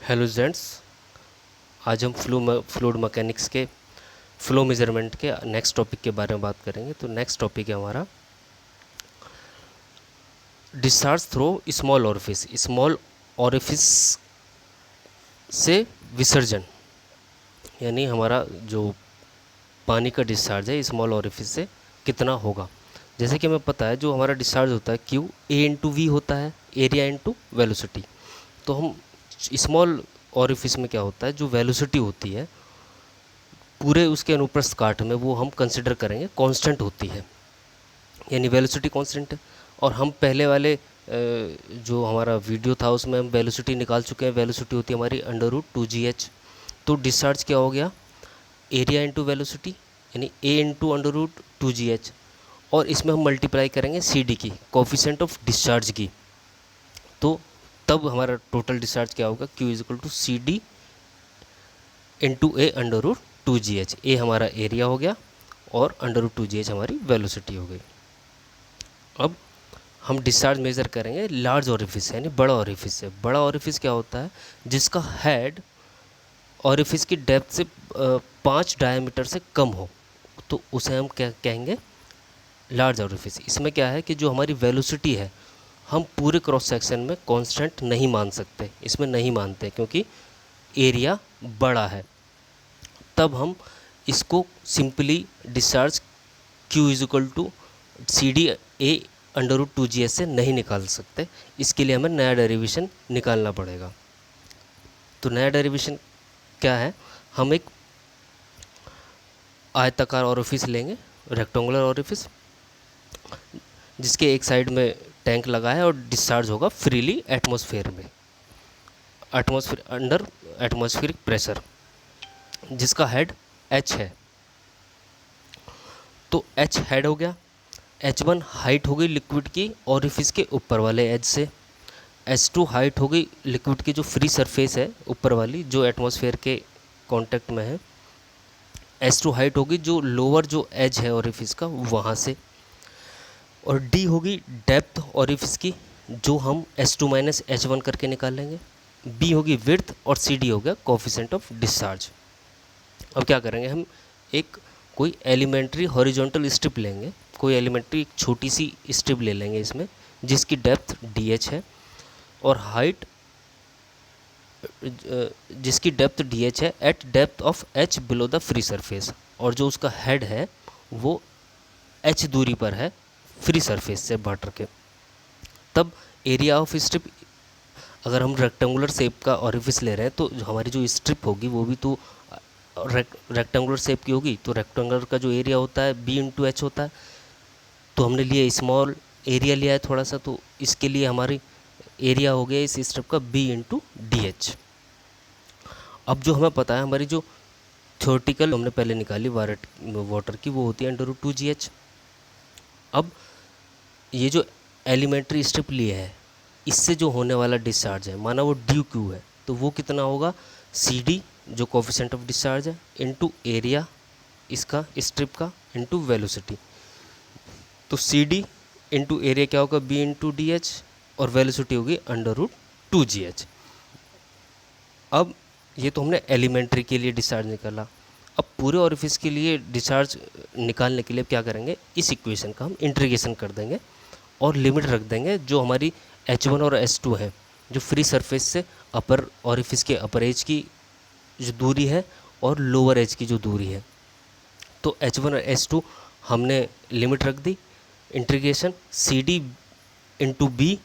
Hello gents, आज हम fluid mechanics के फ्लो मेजरमेंट के नेक्स्ट टॉपिक के बारे में बात करेंगे। तो नेक्स्ट टॉपिक है हमारा discharge through small orifice. Small orifice से विसर्जन, यानी हमारा जो पानी का डिस्चार्ज है स्मॉल ऑरिफिस से कितना होगा। जैसे कि हमें पता है जो हमारा डिस्चार्ज होता है Q A इंटू वी होता है, एरिया इंटू वेलोसिटी। तो हम स्मॉल ऑरिफिस में क्या होता है, जो वेलोसिटी होती है पूरे उसके अनुप्रस्थ काट में, वो हम कंसिडर करेंगे कांस्टेंट होती है, यानी वेलोसिटी कांस्टेंट है। और हम पहले वाले जो हमारा वीडियो था उसमें हम वेलोसिटी निकाल चुके हैं। वेलोसिटी होती है हमारी √2gh। तो डिस्चार्ज क्या हो गया, एरिया इंटू वेलोसिटी, यानी A इंटू √2gh। और इसमें हम मल्टीप्लाई करेंगे CD की, कोफिशिएंट ऑफ डिस्चार्ज की। तो तब हमारा टोटल डिस्चार्ज क्या होगा, Q = CD इंटू A√2gh। ए हमारा एरिया हो गया और √2gh हमारी वेलोसिटी हो गई। अब हम डिस्चार्ज मेज़र करेंगे लार्ज ऑरिफिस यानी बड़ा ऑरिफिस से। बड़ा ऑरिफिस क्या होता है, जिसका हेड ऑरिफिस की डेप्थ से 5 डायमीटर से कम हो, तो उसे हम क्या कहेंगे, लार्ज ऑरिफिस। इसमें क्या है कि जो हमारी वेलोसिटी है हम पूरे क्रॉस सेक्शन में कांस्टेंट नहीं मान सकते, इसमें नहीं मानते क्योंकि एरिया बड़ा है। तब हम इसको simply discharge Q = CD A√2gh से नहीं निकाल सकते। इसके लिए हमें नया डेरिवेशन निकालना पड़ेगा। तो नया डेरिवेशन क्या है, हम एक आयताकार ऑरिफिस लेंगे, रेक्टेंगुलर ऑरिफिस, जिसके एक साइड में टैंक लगा है और डिस्चार्ज होगा फ्रीली एटमॉस्फेयर में, अंडर एटमॉस्फेरिक प्रेशर, जिसका हेड H है। तो H हेड हो गया, H1 हाइट हो गई लिक्विड की ऑरिफिस के ऊपर वाले एज से, H2 हाइट हो गई लिक्विड की जो फ्री सरफेस है ऊपर वाली, जो एटमॉस्फेयर के कांटेक्ट में है। H2 हाइट होगी जो लोअर जो एज है ऑरिफिस का वहाँ से। और D होगी डेप्थ ऑरिफिस की, जो हम H2 - H1 करके निकालेंगे। B होगी विड्थ और CD हो गया कोफिशिएंट ऑफ डिस्चार्ज। अब क्या करेंगे, हम एक कोई एलिमेंट्री हॉरिजॉन्टल स्ट्रिप लेंगे, कोई एलिमेंट्री एक छोटी सी स्ट्रिप ले लेंगे इसमें, जिसकी डेप्थ DH है और हाइट जिसकी डेप्थ DH है eight depth of H below the free surface, और जो उसका हेड है वो H दूरी पर है फ्री सरफेस से वाटर के। तब एरिया ऑफ स्ट्रिप, अगर हम रेक्टेंगुलर शेप का ऑरिफिस ले रहे हैं तो हमारी जो स्ट्रिप होगी वो भी तो रेक्टेंगुलर शेप की होगी। तो रेक्टेंगुलर का जो एरिया होता है B × H होता है। तो हमने लिया स्मॉल एरिया लिया है थोड़ा सा, तो इसके लिए हमारी एरिया हो गया इस स्ट्रिप का B × DH। अब जो हमें पता है हमारी जो थ्योरेटिकल हमने पहले निकाली वाटर की, वो होती है √2gh। अब ये जो एलिमेंट्री स्ट्रिप लिए है इससे जो होने वाला डिस्चार्ज है, माना वो DQ है, तो वो कितना होगा, CD जो कोफिशिएंट ऑफ डिस्चार्ज है इंटू एरिया इसका स्ट्रिप का इंटू वेलोसिटी। तो CD इंटू एरिया क्या होगा, B × DH, और वेलोसिटी होगी √2gh। अब ये तो हमने एलिमेंट्री के लिए डिस्चार्ज निकाला। अब पूरे ऑरिफिस के लिए डिस्चार्ज निकालने के लिए क्या करेंगे, इस इक्वेशन का हम इंटीग्रेशन कर देंगे और लिमिट रख देंगे जो हमारी H1 और H2 है, जो फ्री सरफेस से अपर ऑरिफिस के अपर एज की जो दूरी है और लोअर एज की जो दूरी है। तो H1 और H2 हमने लिमिट रख दी, integration CD × B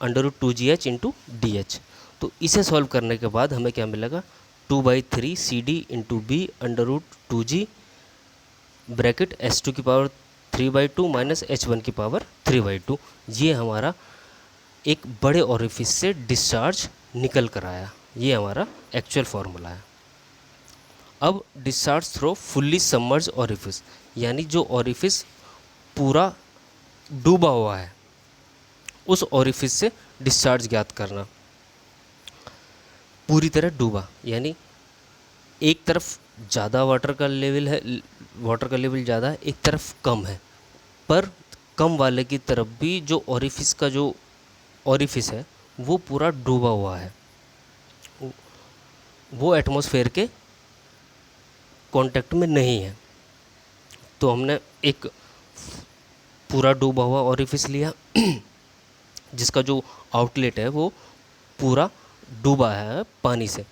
√2gh × DH। तो इसे सॉल्व करने के बाद हमें क्या मिलेगा, 2/3 CD × B √2g bracket H2 की पावर 3/2 - H1 की पावर 3/2। ये हमारा एक बड़े ऑरिफिस से डिस्चार्ज निकल कर आया, ये हमारा एक्चुअल फार्मूला है। अब discharge through fully submerge orifice, यानी जो ऑरिफिस पूरा डूबा हुआ है उस ऑरिफिस से डिस्चार्ज ज्ञात करना। पूरी तरह डूबा यानी एक तरफ ज़्यादा वाटर का लेवल है, वाटर का लेवल ज़्यादा है, एक तरफ कम है, पर कम वाले की तरफ भी जो ऑरिफिस का जो ऑरिफिस है वो पूरा डूबा हुआ है। वो एटमॉस्फेयर के कांटेक्ट में नहीं है। तो हमने एक पूरा डूबा हुआ ऑरिफिस लिया जिसका जो आउटलेट है वो पूरा डूबा है पानी से।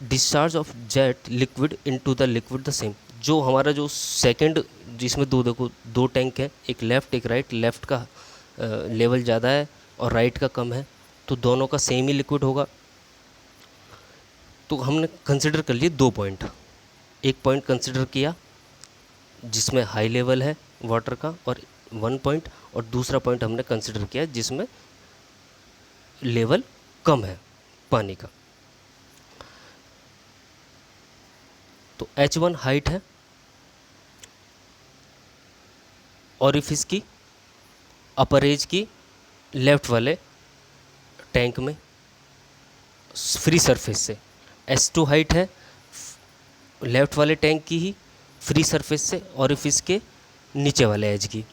Discharge of jet liquid into the liquid the same. जो हमारा जो सेकंड, जिसमें देखो दो टैंक है, एक लेफ़्ट एक राइट, लेफ़्ट का लेवल ज़्यादा है और राइट का कम है, तो दोनों का सेम ही लिक्विड होगा। तो हमने कंसिडर कर लिए 2 पॉइंट। एक पॉइंट कंसिडर किया जिसमें हाई लेवल है वाटर का और 1 पॉइंट, और दूसरा पॉइंट हमने कंसिडर किया जिसमें लेवल कम है पानी का। तो H1 हाइट है ऑरिफिस की अपर एज की लेफ़्ट वाले टैंक में फ्री सरफेस से। S2 हाइट है लेफ़्ट वाले टैंक की ही फ्री सरफेस से ऑरिफिस के नीचे वाले एज की।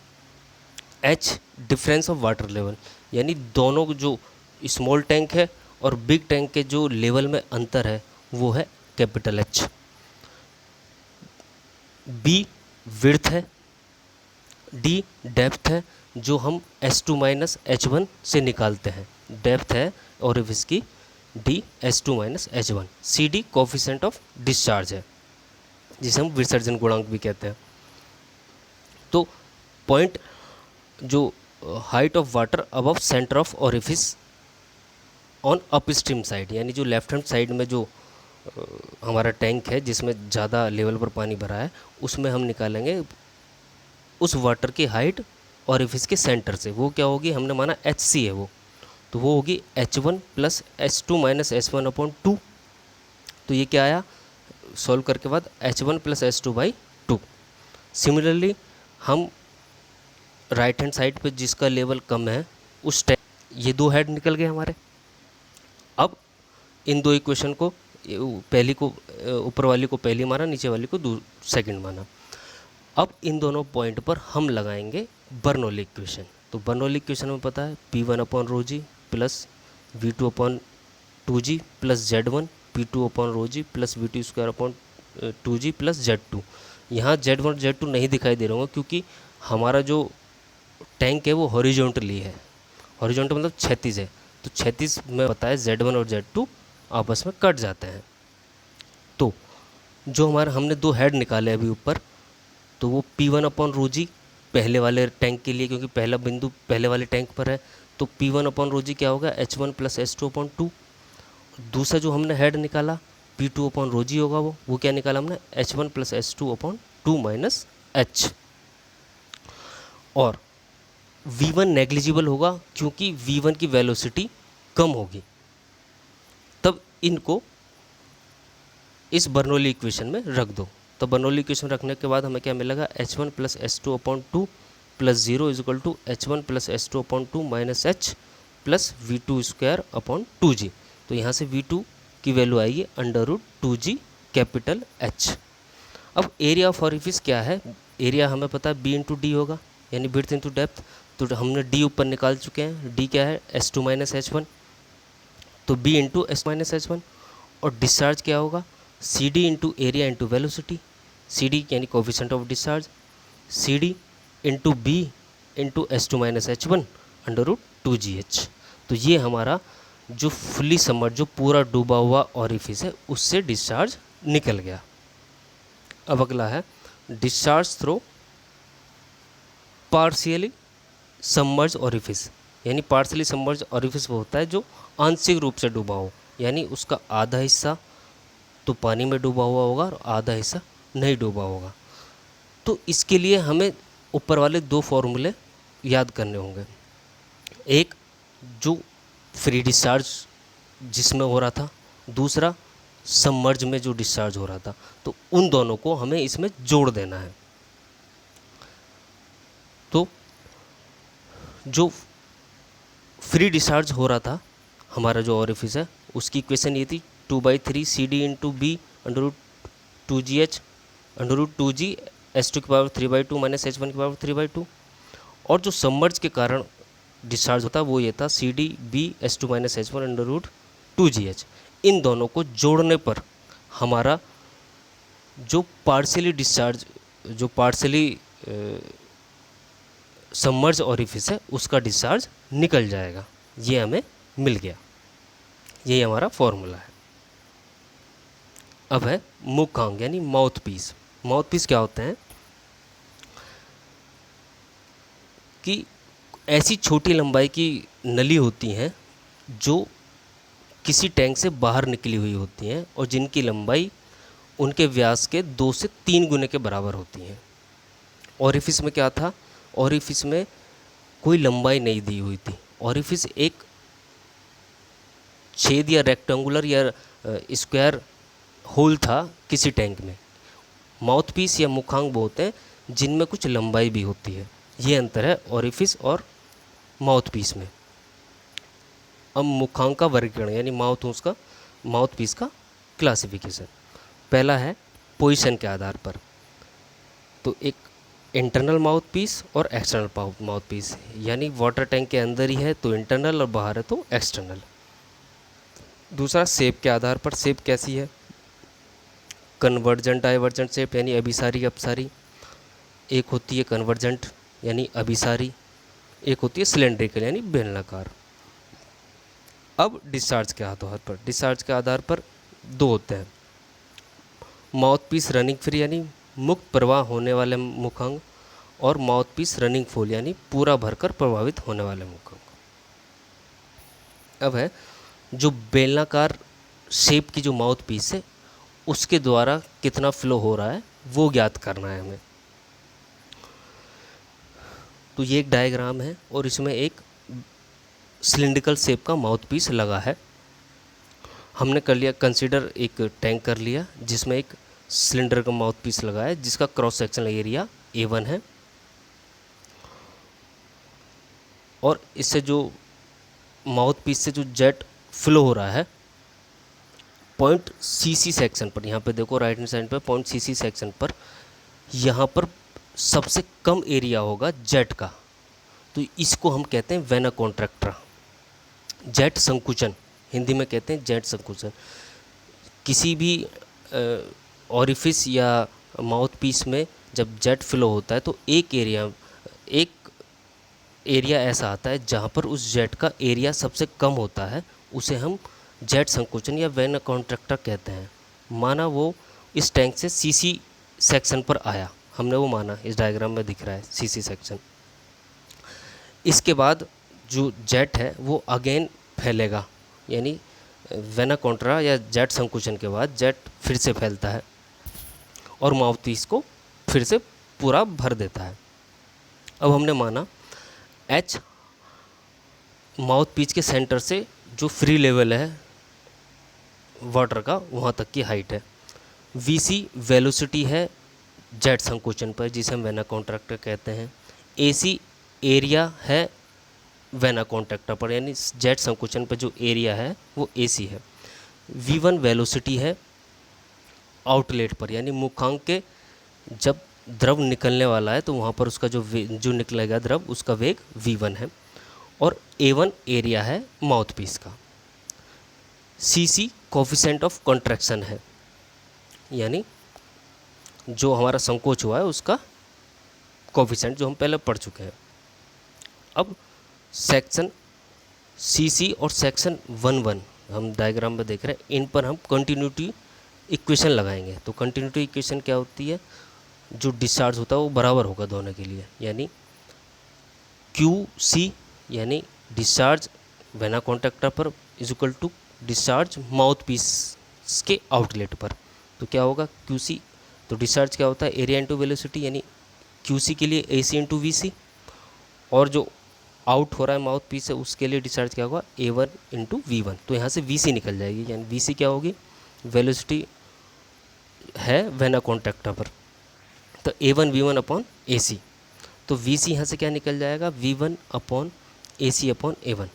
H difference of water level, यानी दोनों जो स्मॉल टैंक है और बिग टैंक के जो लेवल में अंतर है वो है कैपिटल H। B विड्थ है, D डेप्थ है जो हम S2 माइनस H1 से निकालते हैं, डेप्थ है ऑरिफिस की D S2 minus H1। CD coefficient of discharge है जिसे हम विसर्जन गुणांक भी कहते हैं। तो पॉइंट जो height of water above centre of orifice on upstream side, यानी जो लेफ्ट हैंड साइड में जो हमारा टैंक है जिसमें ज़्यादा लेवल पर पानी भरा है, उसमें हम निकालेंगे उस वाटर की हाइट ऑरिफिस के सेंटर से। वो क्या होगी, हमने माना HC है वो, तो वो होगी H1 plus H2 minus S1 upon 2। तो ये क्या आया सॉल्व करके बाद H1 plus S2 by 2। Similarly हम राइट हैंड साइड पे जिसका लेवल कम है उस टाइम ये दो हेड निकल गए हमारे। अब इन दो इक्वेशन को, पहली को ऊपर वाली को पहली माना, नीचे वाली को सेकंड माना। अब इन दोनों पॉइंट पर हम लगाएंगे बर्नौली इक्वेशन। तो बर्नौली इक्वेशन में पता है P1 upon rho G plus V2 upon 2G plus Z1 P2 upon rho G plus V2 square upon 2G plus Z2। यहाँ Z1 Z2 नहीं दिखाई दे रहा होगा क्योंकि हमारा जो टैंक है वो हॉरिजॉन्टली है, हॉरिजॉन्टल मतलब क्षैतिज है। तो क्षैतिज में पता है Z1 और Z2 आपस में कट जाते हैं। तो जो हमारा हमने दो हेड निकाले अभी ऊपर, तो वो P1 अपॉन रो जी पहले वाले टैंक के लिए, क्योंकि पहला बिंदु पहले वाले टैंक पर है, तो P1 अपॉन रो जी क्या होगा H1 प्लस S2 अपॉन 2। दूसरा जो हमने हेड निकाला P2 अपॉन रो जी होगा, वो क्या निकाला हमने H1 plus S2 upon 2 minus H। और V1 नेग्लिजिबल होगा क्योंकि V1 की वेलोसिटी कम होगी। तब इनको इस बर्नौली इक्वेशन में रख दो। तो बर्नौली इक्वेशन रखने के बाद हमें क्या मिलेगा H1 plus S2 upon 2 plus 0 is equal to H1 plus S2 upon 2 minus H plus V2 square upon 2G। तो यहाँ से V2 की वैल्यू आएगी under root 2G capital H। अब एरिया ऑफ ऑरिफिस क्या है, एरिया हमें पता है B इंटू डी होगा, यानी विड्थ इंटू डेप्थ। तो हमने D ऊपर निकाल चुके हैं, D क्या है S2 माइनस H1, तो B into S minus H1। और डिस्चार्ज क्या होगा CD into area into velocity, CD यानी coefficient of discharge, CD into B into S2 minus H1 under root 2GH। तो ये हमारा जो फुली सबमर्ज, जो पूरा डूबा हुआ ऑरिफिस है उससे डिस्चार्ज निकल गया। अब अगला है discharge through partially submerge orifice, यानी पार्शियली सबमर्ज ऑरिफिस वो होता है जो आंशिक रूप से डूबा हो, यानी उसका आधा हिस्सा तो पानी में डूबा हुआ होगा और आधा हिस्सा नहीं डूबा होगा। तो इसके लिए हमें ऊपर वाले दो फॉर्मूले याद करने होंगे। एक जो फ्री डिस्चार्ज जिसमें हो रहा था, दूसरा सबमर्ज में जो डिस्चार्ज हो रहा था, तो उन दोनों को हमें इसमें जोड़ देना है। तो जो फ्री डिस्चार्ज हो रहा था हमारा जो ऑरिफिस है उसकी इक्वेशन ये थी 2/3 CD into B under root 2GH under root 2G S2 की पावर 3/2 माइनस H1 की पावर 3/2। और जो सबमर्ज के कारण डिस्चार्ज होता है वो ये था CD B S2 minus H1 under root 2GH। इन दोनों को जोड़ने पर हमारा जो पार्शियली सबमर्ज ऑरिफिस है उसका डिस्चार्ज निकल जाएगा। ये हमें मिल गया, यही हमारा फॉर्मूला है। अब है मुखांग यानी माउथ पीस। माउथ पीस क्या होते हैं कि ऐसी छोटी लंबाई की नली होती हैं जो किसी टैंक से बाहर निकली हुई होती हैं और जिनकी लंबाई उनके व्यास के 2 से 3 गुने के बराबर होती हैं। ऑरिफिस में क्या था, ऑरिफिस में कोई लंबाई नहीं दी हुई थी। ऑरिफिस एक छेद या रेक्टेंगुलर या स्क्वायर होल था किसी टैंक में। माउथ पीस या मुखांग वो होते हैं जिनमें कुछ लंबाई भी होती है। ये अंतर है ऑरिफिस और माउथ पीस में। अब मुखांग का वर्गीकरण यानी माउथ पीस का क्लासिफिकेशन। पहला है पोजीशन के आधार पर, तो एक इंटरनल माउथ पीस और एक्सटर्नल माउथ पीस, यानी वाटर टैंक के अंदर ही है तो इंटरनल और बाहर है तो एक्सटर्नल। दूसरा शेप के आधार पर, शेप कैसी है, कन्वर्जेंट डाइवर्जेंट शेप यानी अभिसारी अपसारी, एक होती है कन्वर्जेंट यानी अभिसारी, एक होती है सिलेंड्रिकल यानी बेलनाकार। अब डिस्चार्ज के आधार पर दो होते हैं, माउथ पीस रनिंग फ्री यानी मुक्त प्रवाह होने वाले मुखांग और माउथ पीस रनिंग फुल यानी पूरा भरकर प्रभावित होने वाले मुखांग। अब है जो बेलनाकार शेप की जो माउथ पीस है उसके द्वारा कितना फ्लो हो रहा है वो ज्ञात करना है हमें। तो ये एक डायग्राम है और इसमें एक सिलिंड्रिकल शेप का माउथ पीस लगा है। हमने कर लिया कंसीडर, एक टैंक कर लिया जिसमें एक सिलेंडर का माउथ पीस लगा है जिसका क्रॉस सेक्शनल एरिया A1 है और इससे जो माउथ पीस से जो जेट फ्लो हो रहा है पॉइंट CC सेक्शन पर, यहाँ पे देखो राइट हैंड साइड पे पॉइंट CC सेक्शन पर, यहाँ पर सबसे कम एरिया होगा जेट का, तो इसको हम कहते हैं वेना कॉन्ट्रैक्टा, जेट संकुचन, हिंदी में कहते हैं जेट संकुचन। किसी भी ऑरिफिस या माउथ पीस में जब जेट फ्लो होता है तो एक एरिया ऐसा आता है जहाँ पर उस जेट का एरिया सबसे कम होता है, उसे हम जेट संकुचन या वेना कॉन्ट्रैक्टा कहते हैं। माना वो इस टैंक से CC सेक्शन पर आया, हमने वो माना, इस डायग्राम में दिख रहा है CC सेक्शन। इसके बाद जो जेट है वो अगेन फैलेगा, यानी वेना कॉन्ट्रा या जेट संकुचन के बाद जेट फिर से फैलता है और माउथ पीस को फिर से पूरा भर देता है। अब हमने माना H माउथ पीस के सेंटर से जो फ्री लेवल है वाटर का वहाँ तक की हाइट है, VC वेलोसिटी है जेट संकुचन पर जिसे हम वेना कॉन्ट्रैक्टा कहते हैं, AC एरिया है वेना कॉन्ट्रैक्टा पर यानी जेट संकुचन पर जो एरिया है वो AC है, V1 वेलोसिटी है आउटलेट पर यानी मुखांग के जब द्रव निकलने वाला है तो वहाँ पर उसका जो निकलेगा द्रव उसका वेग V1 है, और A1 एरिया है माउथ पीस का। CC कोफिशिएंट ऑफ कॉन्ट्रैक्शन है, यानी जो हमारा संकोच हुआ है उसका कोफिशिएंट जो हम पहले पढ़ चुके हैं। अब सेक्शन CC और सेक्शन 1-1 हम डायग्राम में देख रहे हैं, इन पर हम कंटिन्यूटी इक्वेशन लगाएंगे। तो कंटिन्यूटी इक्वेशन क्या होती है, जो डिस्चार्ज होता है वो बराबर होगा दोनों के लिए, यानी QC यानी डिस्चार्ज वेना कॉन्ट्रैक्टा पर is equal to discharge mouthpiece के आउटलेट पर। तो क्या होगा QC, तो डिस्चार्ज क्या होता है एरिया इंटू वेलोसिटी, यानी QC के लिए AC इंटू VC, और जो आउट हो रहा है माउथ पीस से उसके लिए डिस्चार्ज क्या होगा A1 इंटू V1। तो यहाँ से VC निकल जाएगी, यानी VC क्या होगी, वेलोसिटी है वेना कॉन्ट्रैक्टा पर, तो A1 V1 अपॉन AC, तो VC यहाँ से क्या निकल जाएगा V1 upon AC upon A1।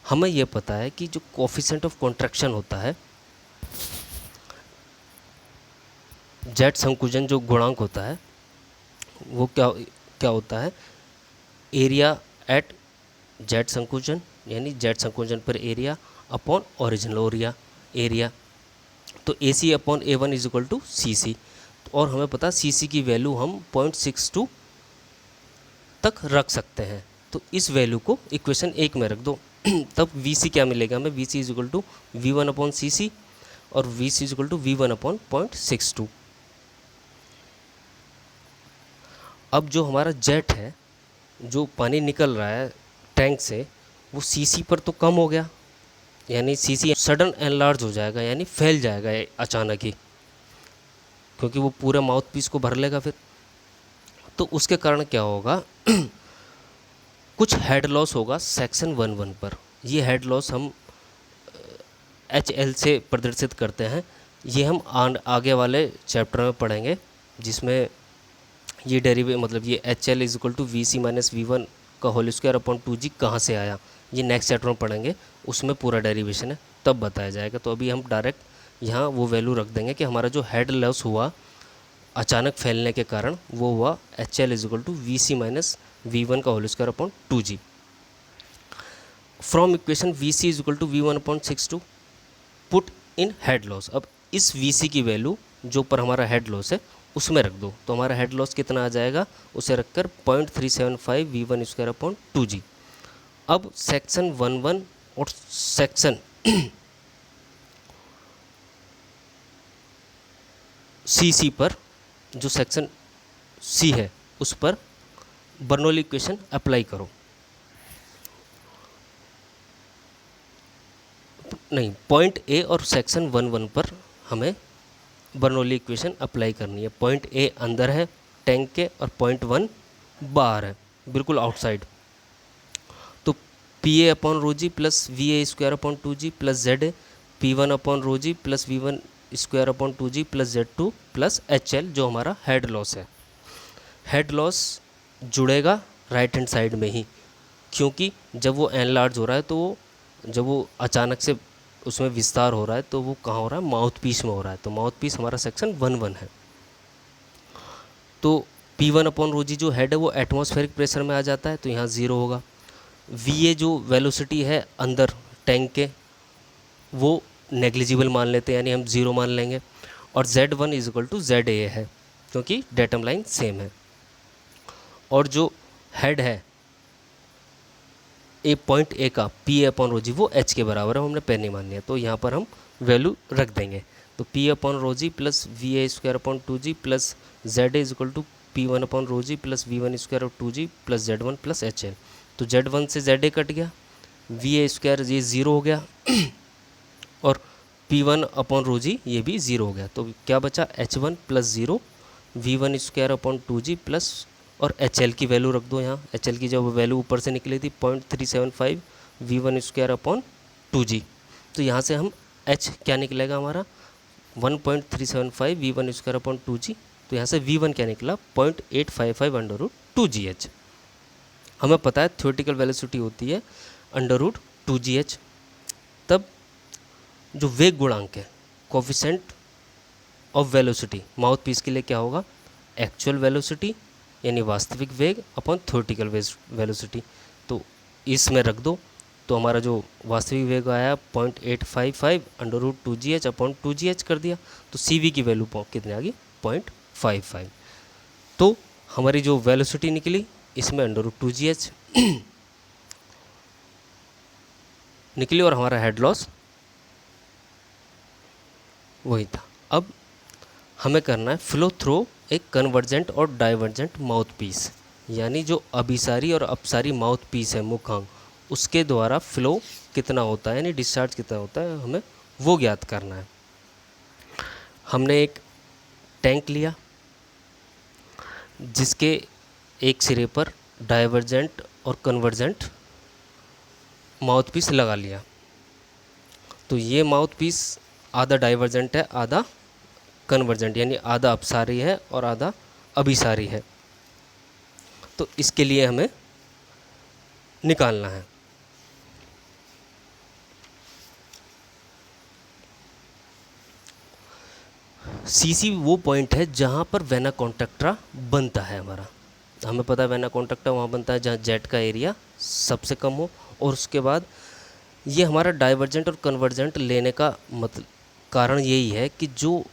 हमें यह पता है कि जो कोफिशिएंट ऑफ कॉन्ट्रैक्शन होता है, जेट संकुचन जो गुणांक होता है वो क्या होता है, एरिया एट जेट संकुचन यानी जेट संकुचन पर area upon original area, area, तो A C upon A one is equal to C C, और हमें पता सी सी की वैल्यू हम 0.62 तक रख सकते हैं। तो इस वैल्यू को इक्वेशन 1 में रख दो तब वी सी क्या मिलेगा हमें, V C is equal to V one upon C C, और V C is equal to V one upon 0.62। अब जो हमारा जेट है, जो पानी निकल रहा है टैंक से, वो सी सी पर तो कम हो गया, यानी सी सी सडन एनलार्ज हो जाएगा, यानी फैल जाएगा अचानक ही, क्योंकि वो पूरे माउथ पीस को भर लेगा फिर। तो उसके कारण क्या होगा कुछ हेड लॉस होगा सेक्शन 1.1 पर। ये हेड लॉस हम एच एल से प्रदर्शित करते हैं, ये हम आगे वाले चैप्टर में पढ़ेंगे, जिसमें ये डेरिवे मतलब ये H L is equal to V C minus V one का होल स्क्वायर अपॉन 2g कहाँ से आया, ये नेक्स्ट चैप्टर में पढ़ेंगे, उसमें पूरा डेरिवेशन है तब बताया जाएगा। तो अभी हम डायरेक्ट यहाँ वो वैल्यू रख देंगे कि हमारा जो हेड लॉस हुआ अचानक फैलने के कारण वो हुआ H L is equal to V C minus V one का whole square upon 2g। From equation V C is equal to V one upon 62 put in head loss. अब इस वी सी की वैल्यू जो पर हमारा हेड लॉस है उसमें रख दो, तो हमारा हेड लॉस कितना आ जाएगा, उसे रखकर 0.375 we one square upon 2g। अब सेक्शन 1.1 और सेक्शन सी पर, जो सेक्शन सी है उस पर बर्नौली इक्वेशन अप्लाई करो। नहीं, पॉइंट ए और सेक्शन 1.1 पर हमें बर्नौली इक्वेशन अप्लाई करनी है। पॉइंट ए अंदर है टैंक के और पॉइंट 1 बाहर है, बिल्कुल आउटसाइड। तो P A upon rho G plus V A square upon 2g plus Z A, P one upon rho G plus V one square upon 2g plus Z two plus H L, जो हमारा head loss है। Head loss जुड़ेगा right hand side में ही, क्योंकि जब वो enlarge हो रहा है तो वो जब वो अचानक से उसमें विस्तार हो रहा है तो वो कहाँ हो रहा है, माउथ पीस में हो रहा है। तो माउथ पीस हमारा सेक्शन 1.1 है। तो पी वन अपॉन रो जी जो हेड है वो एटमॉस्फेरिक प्रेशर में आ जाता है, तो यहाँ 0 होगा। वी ए जो वेलोसिटी है अंदर टैंक के वो नेग्लिजिबल मान लेते हैं, यानी हम 0 मान लेंगे। और Z1 is equal to Z A है, क्योंकि डेटम लाइन सेम है। और जो हेड है ए पॉइंट ए का पी ए अपॉन रो जी वो एच के बराबर है, हमने पहले मानी है, तो यहाँ पर हम वैल्यू रख देंगे। तो P upon rho G plus V A square upon 2g plus Z is equal to P one upon rho G plus V one square of 2g plus Z1 plus H L. तो Z1 से Z A cut गया, V A square ये 0 हो गया और P1 upon rho जी ये भी 0 हो गया। तो क्या बचा, H1 plus 0 V1 square upon 2g plus, और HL की वैल्यू रख दो यहाँ। HL की जब वैल्यू ऊपर से निकली थी 0.375 V1 स्क्वायर अपॉन 2g, तो यहाँ से हम H क्या निकलेगा हमारा 1.375 V1 स्क्वायर अपॉन 2g, तो यहाँ से V1 क्या निकला 0.855 अंडर रूट 2gh। हमें पता है थ्योरेटिकल वेलोसिटी होती है अंडर रूट 2gh। तब जो वेग गुणांक है coefficient of velocity mouthpiece के लिए क्या होगा, एक्चुअल वेलोसिटी यानी वास्तविक वेग अपॉन थ्योरेटिकल वेलोसिटी। तो इसमें रख दो, तो हमारा जो वास्तविक वेग आया 0.855 under root 2gh upon 2gh कर दिया, तो CV की वैल्यू कितनी आ गई 0.55। तो हमारी जो वेलोसिटी निकली इसमें अंडर रूट 2gh निकली, और हमारा हेड लॉस वही था। अब हमें करना है फ्लो थ्रो एक कन्वर्जेंट और डाइवर्जेंट माउथ पीस, यानी जो अभिसारी और अपसारी माउथ पीस है मुखांग, उसके द्वारा फ्लो कितना होता है यानी डिस्चार्ज कितना होता है, हमें वो ज्ञात करना है। हमने एक टैंक लिया जिसके एक सिरे पर डाइवर्जेंट और कन्वर्जेंट माउथ पीस लगा लिया। तो ये माउथ पीस आधा डाइवर्जेंट है आधा कन्वर्जेंट, यानी आधा अपसारी है और आधा अभिसारी है। तो इसके लिए हमें निकालना है। सीसी वो पॉइंट है जहाँ पर वेना कॉन्ट्रैक्टा बनता है हमारा। हमें पता है वेना कॉन्ट्रैक्टा वहाँ बनता है जहाँ जेट का एरिया सबसे कम हो, और उसके बाद ये हमारा डाइवर्जेंट और कन्वर्जेंट लेने का मतलब कारण यही है कि जो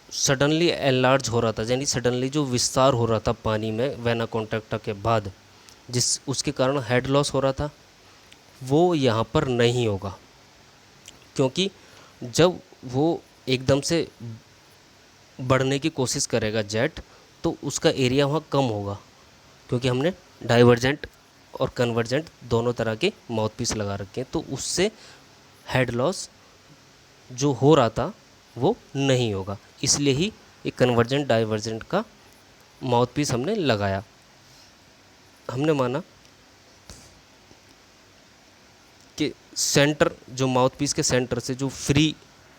सडनली एनलार्ज हो रहा था, यानी सडनली जो विस्तार हो रहा था पानी में वेना कॉन्टैक्टा के बाद, जिस उसके कारण हेड लॉस हो रहा था, वो यहाँ पर नहीं होगा। क्योंकि जब वो एकदम से बढ़ने की कोशिश करेगा जेट, तो उसका एरिया वहाँ कम होगा, क्योंकि हमने डाइवर्जेंट और कन्वर्जेंट दोनों तरह के माउथपीस लगा रखे हैं, तो उससे हेड लॉस जो हो रहा था वो नहीं होगा। इसलिए ही एक कन्वर्जेंट डाइवर्जेंट का माउथपीस हमने लगाया। हमने माना कि सेंटर, जो माउथपीस के सेंटर से जो फ्री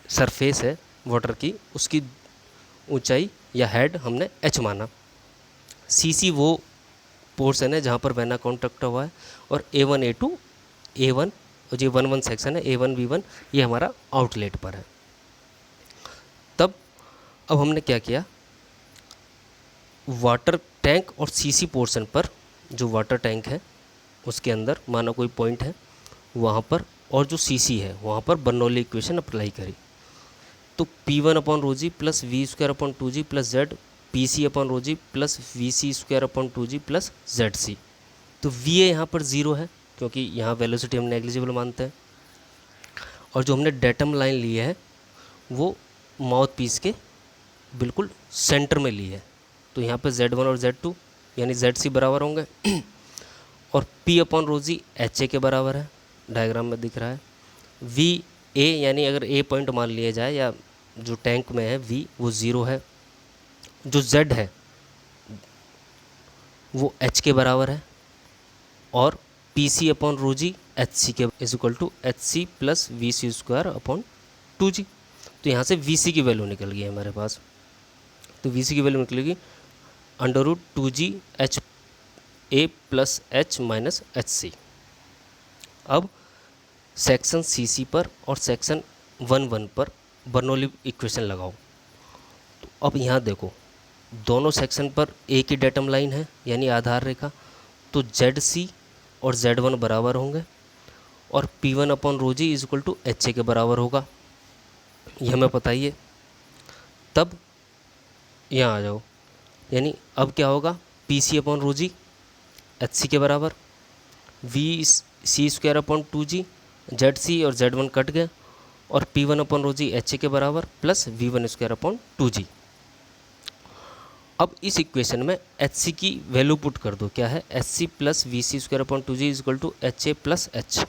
सरफेस है वाटर की, उसकी ऊंचाई या हेड हमने h माना। CC वो पोर्शन है जहाँ पर वेना कॉन्टैक्ट हुआ है, और A1 A2 A1 और ये 1-1 सेक्शन है, A1 B1 ये हमारा आउटलेट पर है। तब अब हमने क्या किया, वाटर टैंक और CC पोर्शन पर, जो वाटर टैंक है उसके अंदर माना कोई पॉइंट है वहाँ पर, और जो CC है वहाँ पर बर्नौली इक्वेशन अप्लाई करी। तो P1/ρg plus V² plus Z PC/ρg plus VC² plus ZC। तो VA यहाँ पर 0 है क्योंकि यहाँ वेलोसिटी हम नेग्लिजिबल मानते हैं, और जो हमने डेटम लाइन ली है वो माउथ पीस के बिल्कुल सेंटर में ली है, तो यहाँ पे Z1 और Z2 यानी ZC बराबर होंगे, और P/ρg HA के बराबर है, डायग्राम में दिख रहा है। VA यानी अगर A पॉइंट मान लिया जाए, या जो टैंक में है V वो 0 है, जो Z है वो H के बराबर है, और PC/ρg HC के =HC प्लस VC²/2g। तो यहाँ से VC की वैल्यू निकल गई है हमारे पास। तो VC की वैल्यू निकलेगी √2g HA plus H minus HC। अब सेक्शन CC पर और सेक्शन 1-1 पर बर्नौली इक्वेशन लगाओ। तो अब यहाँ देखो, दोनों सेक्शन पर एक ही डेटम लाइन है यानी आधार रेखा, तो ZC और Z1 बराबर होंगे, और P1/ρg HA के बराबर होगा, ये हमें पता ही है। तब यहाँ आ जाओ, यानी अब क्या होगा, PC/ρg HC के बराबर, VC²/2g ZC और Z1 कट गए, और P1/ρg HA के बराबर प्लस V1²/2g। अब इस इक्वेशन में HC की वैल्यू पुट कर दो, क्या है HC plus VC²/2g HA plus H।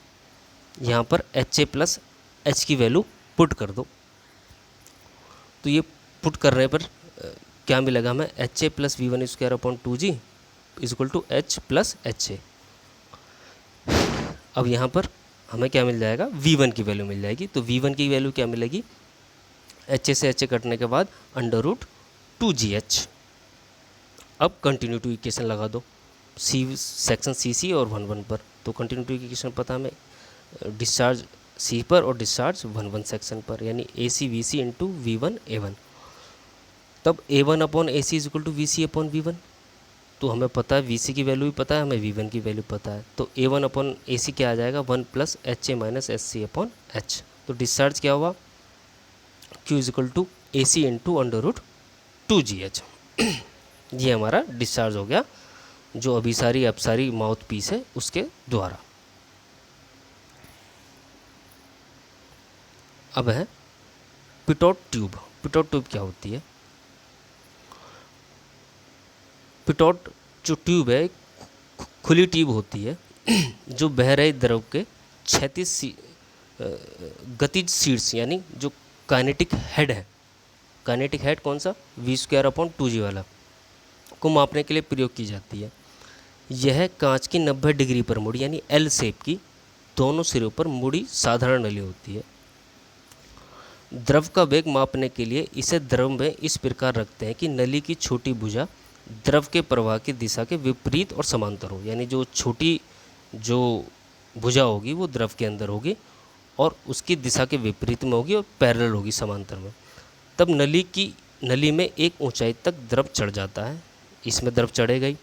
यहाँ पर HA प्लस H की वैल्यू पुट कर दो। तो ये पुट करने पर क्या मिलेगा हमें, HA plus V1²/2g H plus HA। अब यहाँ पर हमें क्या मिल जाएगा, V1 की वैल्यू मिल जाएगी। तो V1 की वैल्यू क्या मिलेगी, HA से HA कटने के बाद √2gh। अब कंटिन्यूटी इक्वेशन लगा दो सेक्शन CC और 1-1 पर। तो कंटिन्यूटी इक्वेशन पता हमें, डिस्चार्ज C पर और डिस्चार्ज 1-1 सेक्शन पर, यानी AC VC into V1 A1। तब A1/AC VC/V1। तो हमें पता है VC की वैल्यू भी पता है, हमें V1 की वैल्यू पता है। तो A1/AC क्या आ जाएगा, 1 प्लस HA माइनस SC/H। तो डिस्चार्ज क्या हुआ, Q AC इंटू √2gh। ये हमारा डिस्चार्ज हो गया, जो अभिसारी माउथ पीस है उसके द्वारा। अब है पिटोट ट्यूब। पिटोट ट्यूब क्या होती है, पिटोट जो ट्यूब है खुली ट्यूब होती है जो बह रहे द्रव के क्षैतिज गतिज शीर्ष, यानी जो काइनेटिक हेड है, काइनेटिक हेड कौन सा, V²/2g वाला, को मापने के लिए प्रयोग की जाती है। यह कांच की 90 डिग्री पर मुड़ी, यानी L शेप की दोनों सिरों पर मुड़ी साधारण नली होती है। द्रव का वेग मापने के लिए इसे द्रव में इस प्रकार रखते हैं कि नली की छोटी भुजा द्रव के प्रवाह की दिशा के विपरीत और समांतर हो, यानी जो छोटी जो भुजा होगी वो द्रव के अंदर होगी और उसकी दिशा के विपरीत में होगी और पैरेलल होगी, समांतर में। तब नली में एक ऊंचाई तक द्रव चढ़ जाता है, इसमें द्रव चढ़ेगा ही।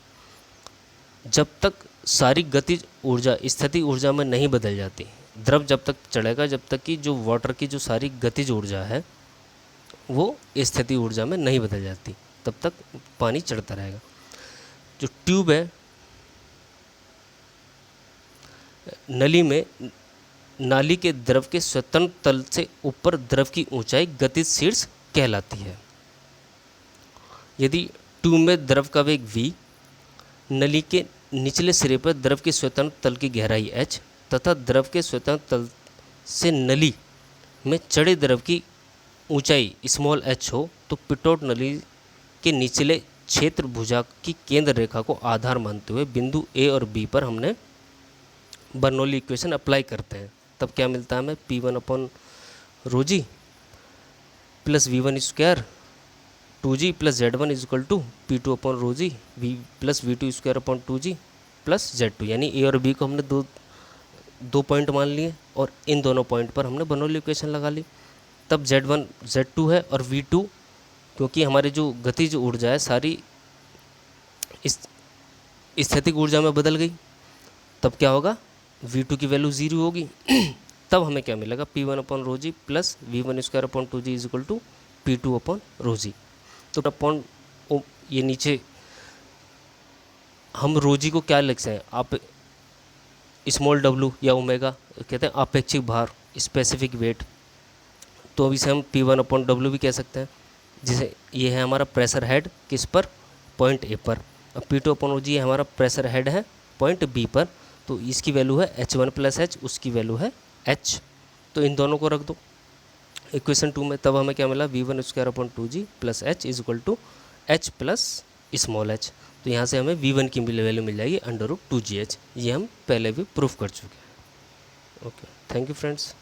जब तक सारी गतिज ऊर्जा स्थितिज ऊर्जा में नहीं बदल जाती। द्रव जब तक चढ़ेगा जब तक कि जो वाटर की जो सारी गतिज ऊर्जा है वो स्थितिज ऊर्जा में नहीं बदल जाती, तब तक पानी चढ़ता रहेगा। जो ट्यूब है, नली में नाली के द्रव के स्वतंत्र तल से ऊपर द्रव की ऊंचाई गतिज शीर्ष कहलाती है। यदि ट्यूब में द्रव का वेग v, नली के निचले सिरे पर द्रव के स्वतंत्र तल की गहराई h तथा द्रव के स्वतंत्र तल से नली में चढ़े द्रव की ऊंचाई स्मॉल h हो, तो पिटोट नली के निचले क्षेत्र भुजा की केंद्र रेखा को आधार मानते हुए बिंदु A और B पर हमने बर्नौली इक्वेशन अप्लाई करते हैं। तब क्या मिलता है हमें, P1 upon rho G plus V1 square 2G plus Z1 is equal to P2 upon rho G V plus V2 square upon 2G plus Z2। यानी A और B को हमने दो पॉइंट मान लिए और इन दोनों पॉइंट पर हमने बर्नौली इक्वेशन लगा ली। तब Z1 Z2 है और V2, क्योंकि हमारी जो गतिज ऊर्जा है सारी इस स्थितिक ऊर्जा में बदल गई, तब क्या होगा, V2 की वैल्यू 0 होगी। तब हमें क्या मिलेगा, P1 upon rho G plus V1 square upon 2G is equal to P2 upon rho G. तो अपॉन ये नीचे हम रो जी को क्या लिख सकते हैं, आप स्मॉल w या ओमेगा कहते हैं आपेक्षिक भार, स्पेसिफिक वेट। तो अब इसे हम P1 अपॉन W भी कह सकते हैं, जिसे ये है हमारा प्रेशर हेड किस पर, पॉइंट A पर। अब P2 अपॉन OG हमारा प्रेशर हेड है पॉइंट B पर, तो इसकी वैल्यू है H1 प्लस H, उसकी वैल्यू है H। तो इन दोनों को रख दो इक्वेशन 2 में, तब हमें क्या मिला, V1 square upon 2G plus H is equal to H plus small h। तो यहाँ से हमें V1 की वैल्यू मिल जाएगी √2GH। ये हम पहले भी प्रूफ कर चुके हैं। Okay, thank you friends.